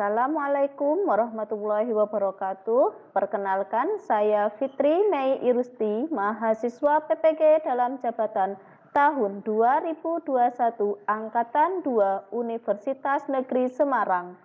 Assalamualaikum warahmatullahi wabarakatuh. Perkenalkan, saya Fitri Mei Irusti, mahasiswa PPG dalam jabatan tahun 2021 Angkatan 2 Universitas Negeri Semarang.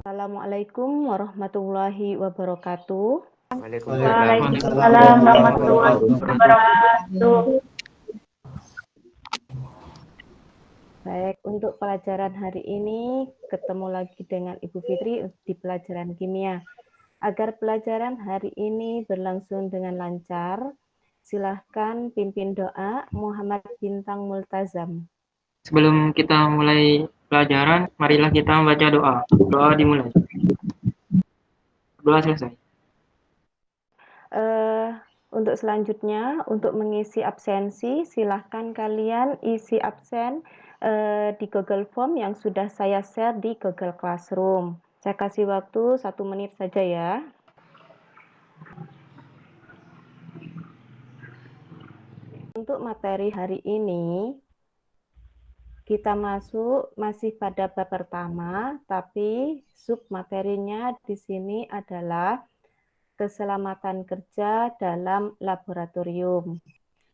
Assalamualaikum warahmatullahi wabarakatuh. Waalaikumsalam warahmatullahi wabarakatuh. Baik, untuk pelajaran hari ini ketemu lagi dengan Ibu Fitri di pelajaran kimia. Agar pelajaran hari ini berlangsung dengan lancar, silahkan pimpin doa Muhammad Bintang Multazam. Sebelum kita mulai pelajaran, marilah kita membaca doa. Doa dimulai. Doa selesai. Untuk selanjutnya, untuk mengisi absensi, silahkan kalian isi absen di Google Form yang sudah saya share di Google Classroom. Saya kasih waktu 1 menit saja ya. Untuk materi hari ini, kita masih pada bab pertama, tapi sub materinya di sini adalah keselamatan kerja dalam laboratorium.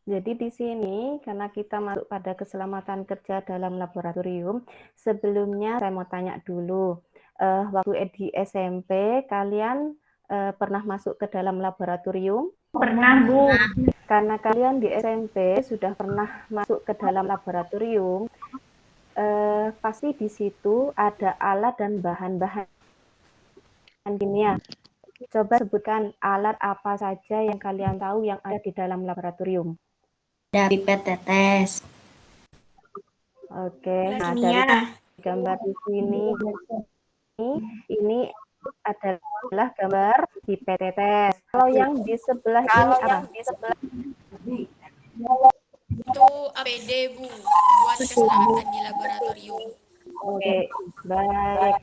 Jadi di sini karena kita masuk pada keselamatan kerja dalam laboratorium, sebelumnya saya mau tanya dulu, waktu di SMP kalian pernah masuk ke dalam laboratorium? Pernah, Bu. Karena kalian di SMP sudah pernah masuk ke dalam laboratorium, pasti di situ ada alat dan bahan-bahan kimia. Coba sebutkan alat apa saja yang kalian tahu yang ada di dalam laboratorium. Ada pipet tetes. Oke, nah dari gambar di sini, ini adalah gambar pipet tetes. Kalau yang di sebelah ini apa? Itu APD, Bu, buat keselamatan di laboratorium. Oke, baik.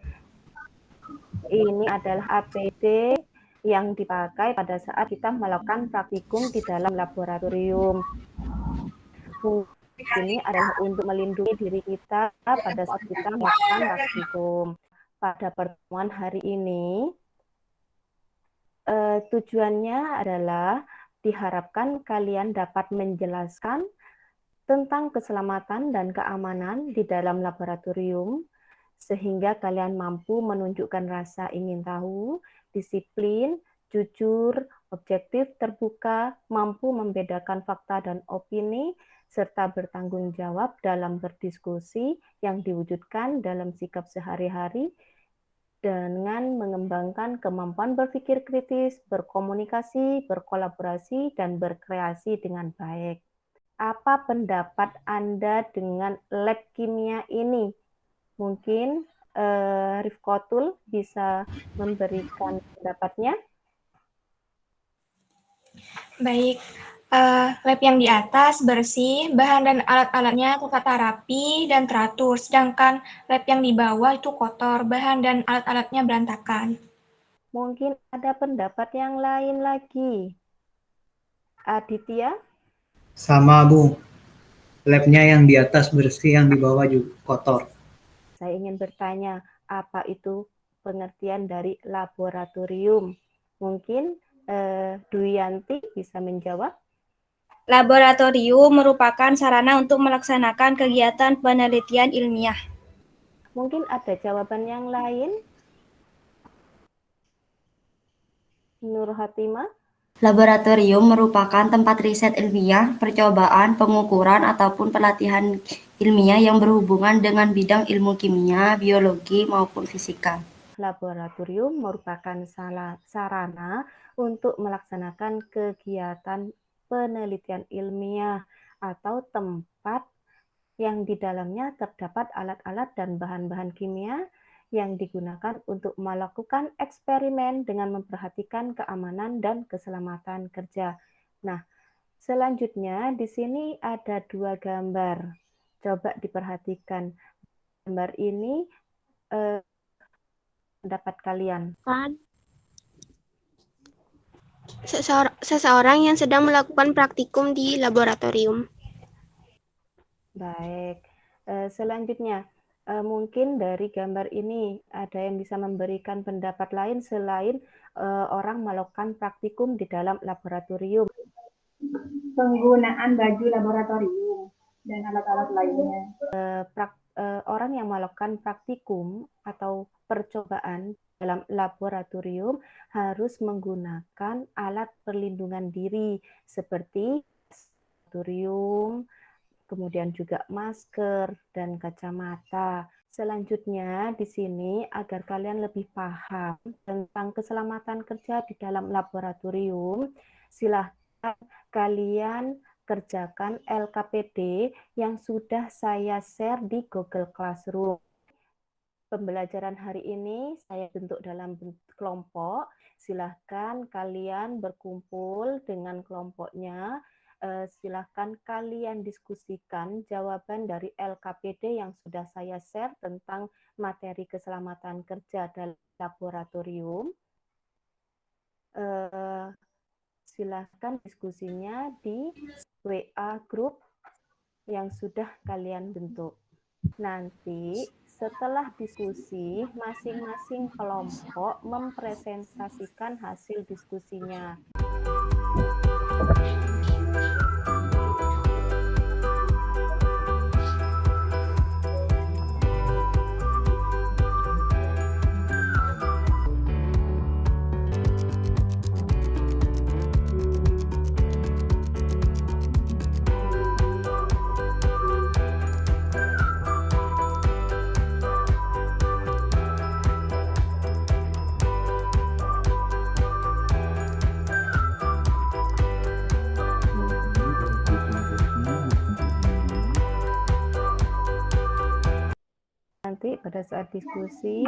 Ini adalah APD yang dipakai pada saat kita melakukan praktikum di dalam laboratorium. Ini adalah untuk melindungi diri kita pada saat kita melakukan praktikum. Pada pertemuan hari ini, tujuannya adalah diharapkan kalian dapat menjelaskan tentang keselamatan dan keamanan di dalam laboratorium, sehingga kalian mampu menunjukkan rasa ingin tahu, disiplin, jujur, objektif, terbuka, mampu membedakan fakta dan opini, serta bertanggung jawab dalam berdiskusi yang diwujudkan dalam sikap sehari-hari dengan mengembangkan kemampuan berpikir kritis, berkomunikasi, berkolaborasi, dan berkreasi dengan baik. Apa pendapat Anda dengan lab kimia ini? Mungkin Rifkotul bisa memberikan pendapatnya. Baik, lab yang di atas bersih, bahan dan alat-alatnya tertata rapi dan teratur, sedangkan lab yang di bawah itu kotor, bahan dan alat-alatnya berantakan. Mungkin ada pendapat yang lain lagi. Aditya? Sama, Bu. Labnya yang di atas bersih, yang di bawah juga kotor. Saya ingin bertanya, apa itu pengertian dari laboratorium? Mungkin Duyanti bisa menjawab. Laboratorium merupakan sarana untuk melaksanakan kegiatan penelitian ilmiah. Mungkin ada jawaban yang lain? Nur Hatimah? Laboratorium merupakan tempat riset ilmiah, percobaan, pengukuran, ataupun pelatihan ilmiah yang berhubungan dengan bidang ilmu kimia, biologi, maupun fisika. Laboratorium merupakan sarana untuk melaksanakan kegiatan penelitian ilmiah atau tempat yang di dalamnya terdapat alat-alat dan bahan-bahan kimia yang digunakan untuk melakukan eksperimen dengan memperhatikan keamanan dan keselamatan kerja. Nah, selanjutnya di sini ada 2 gambar. Coba diperhatikan. Gambar ini pendapat kalian. seseorang yang sedang melakukan praktikum di laboratorium. Baik. Selanjutnya, mungkin dari gambar ini ada yang bisa memberikan pendapat lain selain orang melakukan praktikum di dalam laboratorium. Penggunaan baju laboratorium dan alat-alat lainnya. Orang yang melakukan praktikum atau percobaan dalam laboratorium harus menggunakan alat perlindungan diri seperti laboratorium, kemudian juga masker dan kacamata. Selanjutnya di sini agar kalian lebih paham tentang keselamatan kerja di dalam laboratorium, silahkan kalian kerjakan LKPD yang sudah saya share di Google Classroom. Pembelajaran hari ini saya bentuk dalam kelompok. Silahkan kalian berkumpul dengan kelompoknya. Silahkan kalian diskusikan jawaban dari LKPD yang sudah saya share tentang materi keselamatan kerja dalam laboratorium. Silahkan diskusinya di WA group yang sudah kalian bentuk. Nanti setelah diskusi, masing-masing kelompok mempresentasikan hasil diskusinya. Nanti pada saat diskusi,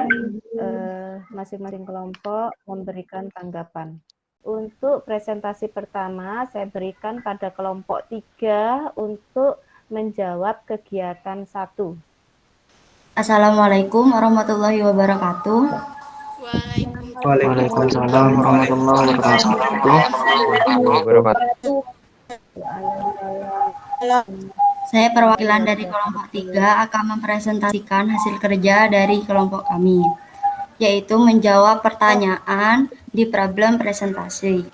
masing-masing kelompok memberikan tanggapan. Untuk presentasi pertama, saya berikan pada kelompok 3 untuk menjawab kegiatan 1. Assalamualaikum warahmatullahi wabarakatuh. Waalaikumsalam warahmatullahi wabarakatuh. Saya perwakilan dari kelompok 3 akan mempresentasikan hasil kerja dari kelompok kami, yaitu menjawab pertanyaan di problem presentasi.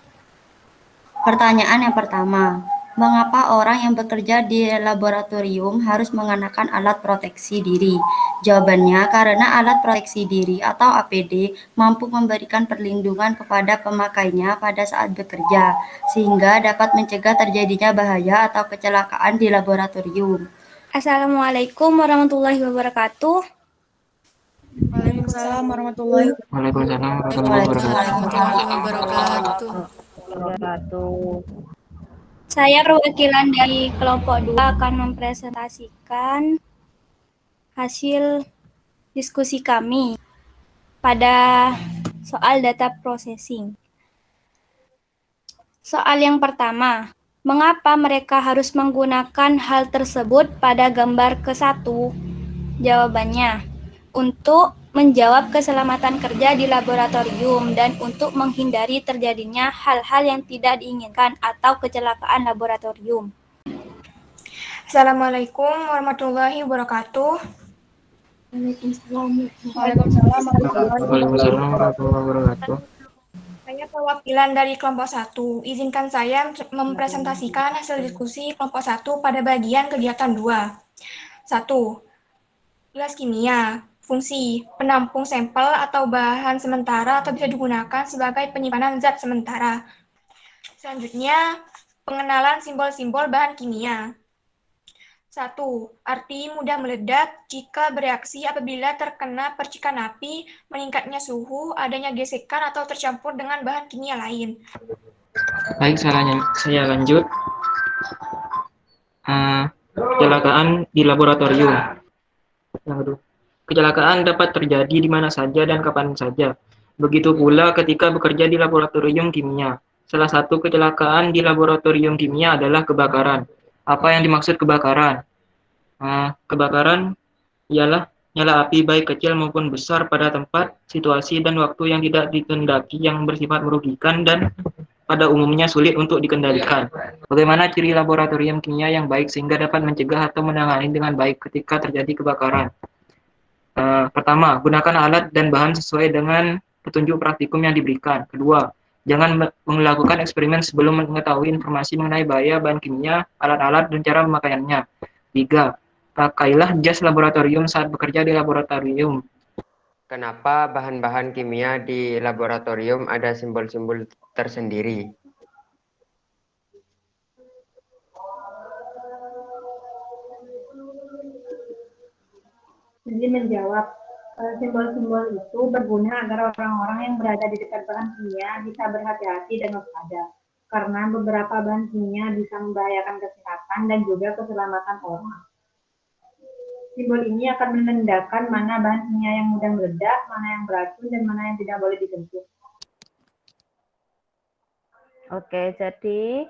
Pertanyaan yang pertama, mengapa orang yang bekerja di laboratorium harus mengenakan alat proteksi diri? Jawabannya, karena alat proteksi diri atau APD mampu memberikan perlindungan kepada pemakainya pada saat bekerja, sehingga dapat mencegah terjadinya bahaya atau kecelakaan di laboratorium. Assalamualaikum warahmatullahi wabarakatuh. Waalaikumsalam warahmatullahi wabarakatuh. Saya perwakilan dari kelompok 2 akan mempresentasikan hasil diskusi kami pada soal data processing. Soal yang pertama, mengapa mereka harus menggunakan hal tersebut pada gambar ke-1? Jawabannya, untuk menjawab keselamatan kerja di laboratorium dan untuk menghindari terjadinya hal-hal yang tidak diinginkan atau kecelakaan laboratorium. Assalamualaikum warahmatullahi wabarakatuh. Waalaikumsalam warahmatullahi wabarakatuh. Saya perwakilan dari kelompok 1. Izinkan saya mempresentasikan hasil diskusi kelompok 1 pada bagian kegiatan 2. 1. Gelas kimia. Fungsi penampung sampel atau bahan sementara atau bisa digunakan sebagai penyimpanan zat sementara. Selanjutnya, pengenalan simbol-simbol bahan kimia. 1. Arti mudah meledak jika bereaksi apabila terkena percikan api, meningkatnya suhu, adanya gesekan atau tercampur dengan bahan kimia lain. Baik, saya lanjut. Kecelakaan di laboratorium. Kecelakaan dapat terjadi di mana saja dan kapan saja. Begitu pula ketika bekerja di laboratorium kimia. Salah satu kecelakaan di laboratorium kimia adalah kebakaran. Apa yang dimaksud kebakaran? Kebakaran ialah nyala api baik kecil maupun besar pada tempat, situasi, dan waktu yang tidak dikehendaki yang bersifat merugikan dan pada umumnya sulit untuk dikendalikan. Bagaimana ciri laboratorium kimia yang baik sehingga dapat mencegah atau menangani dengan baik ketika terjadi kebakaran? Pertama, gunakan alat dan bahan sesuai dengan petunjuk praktikum yang diberikan. Kedua, jangan melakukan eksperimen sebelum mengetahui informasi mengenai bahaya bahan kimia, alat-alat, dan cara pemakaiannya. Tiga, pakailah jas laboratorium saat bekerja di laboratorium. Kenapa bahan-bahan kimia di laboratorium ada simbol-simbol tersendiri? Jadi menjawab, simbol-simbol itu berguna agar orang-orang yang berada di dekat bahan kimia bisa berhati-hati dan waspada. Karena beberapa bahan kimia bisa membahayakan kesehatan dan juga keselamatan orang. Simbol ini akan menandakan mana bahan kimia yang mudah meledak, mana yang beracun, dan mana yang tidak boleh disentuh. Oke, jadi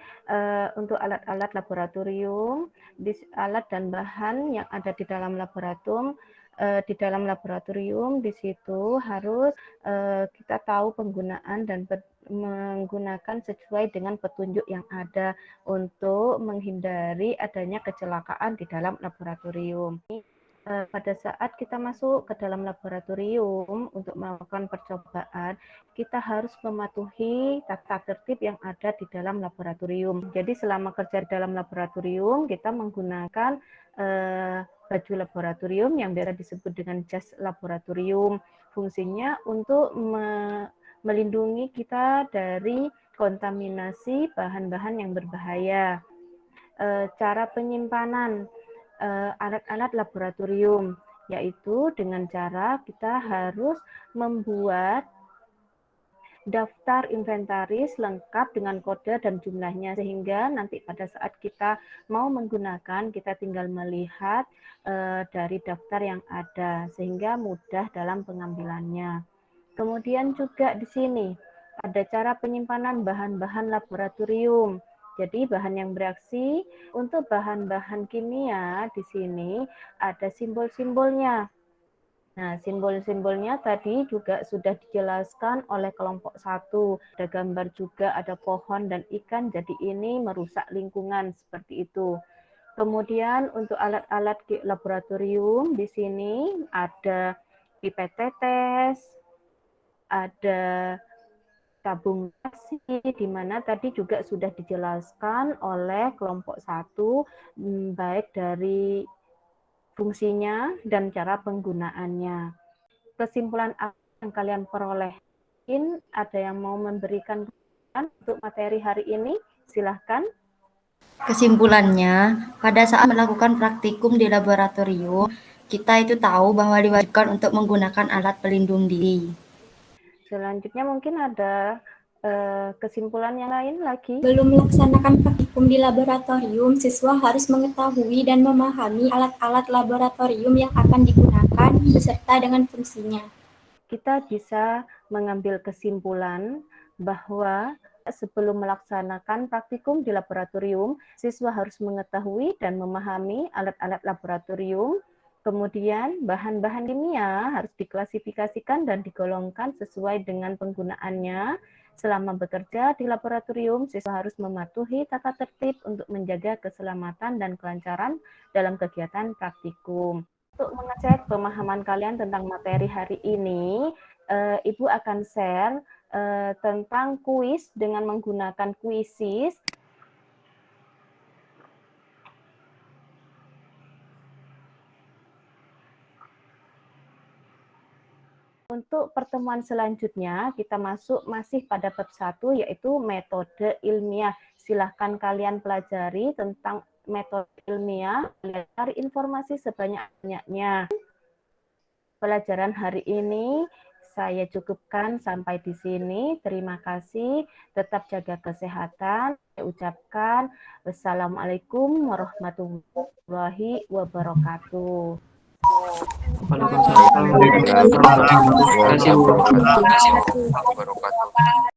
untuk alat-alat laboratorium, alat dan bahan yang ada di dalam laboratorium, di situ harus kita tahu penggunaan dan menggunakan sesuai dengan petunjuk yang ada untuk menghindari adanya kecelakaan di dalam laboratorium. Pada saat kita masuk ke dalam laboratorium untuk melakukan percobaan, kita harus mematuhi tata tertib yang ada di dalam laboratorium. Jadi selama kerja di dalam laboratorium, kita menggunakan baju laboratorium yang biasa disebut dengan jas laboratorium. Fungsinya untuk melindungi kita dari kontaminasi bahan-bahan yang berbahaya. Cara penyimpanan alat-alat laboratorium, yaitu dengan cara kita harus membuat daftar inventaris lengkap dengan kode dan jumlahnya, sehingga nanti pada saat kita mau menggunakan, kita tinggal melihat dari daftar yang ada, sehingga mudah dalam pengambilannya. Kemudian juga di sini ada cara penyimpanan bahan-bahan laboratorium. Jadi bahan yang bereaksi, untuk bahan-bahan kimia di sini ada simbol-simbolnya. Nah, simbol-simbolnya tadi juga sudah dijelaskan oleh kelompok 1. Ada gambar juga, ada pohon dan ikan, jadi ini merusak lingkungan seperti itu. Kemudian untuk alat-alat laboratorium di sini ada pipet tetes, ada tabung gasi, di mana tadi juga sudah dijelaskan oleh kelompok 1, baik dari fungsinya dan cara penggunaannya. Kesimpulan yang kalian peroleh, ada yang mau memberikan untuk materi hari ini? Silahkan. Kesimpulannya, pada saat melakukan praktikum di laboratorium, kita itu tahu bahwa diwajibkan untuk menggunakan alat pelindung diri. Selanjutnya mungkin ada kesimpulan yang lain lagi. Belum melaksanakan praktikum di laboratorium, siswa harus mengetahui dan memahami alat-alat laboratorium yang akan digunakan beserta dengan fungsinya. Kita bisa mengambil kesimpulan bahwa sebelum melaksanakan praktikum di laboratorium, siswa harus mengetahui dan memahami alat-alat laboratorium. Kemudian bahan-bahan kimia harus diklasifikasikan dan digolongkan sesuai dengan penggunaannya. Selama bekerja di laboratorium, siswa harus mematuhi tata tertib untuk menjaga keselamatan dan kelancaran dalam kegiatan praktikum. Untuk mengecek pemahaman kalian tentang materi hari ini, Ibu akan share tentang kuis dengan menggunakan Quizizz. Untuk pertemuan selanjutnya, kita masih pada bab 1, yaitu metode ilmiah. Silahkan kalian pelajari tentang metode ilmiah, cari informasi sebanyak-banyaknya. Pelajaran hari ini saya cukupkan sampai di sini. Terima kasih, tetap jaga kesehatan. Saya ucapkan wassalamualaikum warahmatullahi wabarakatuh. Waalaikumsalam warahmatullahi wabarakatuh.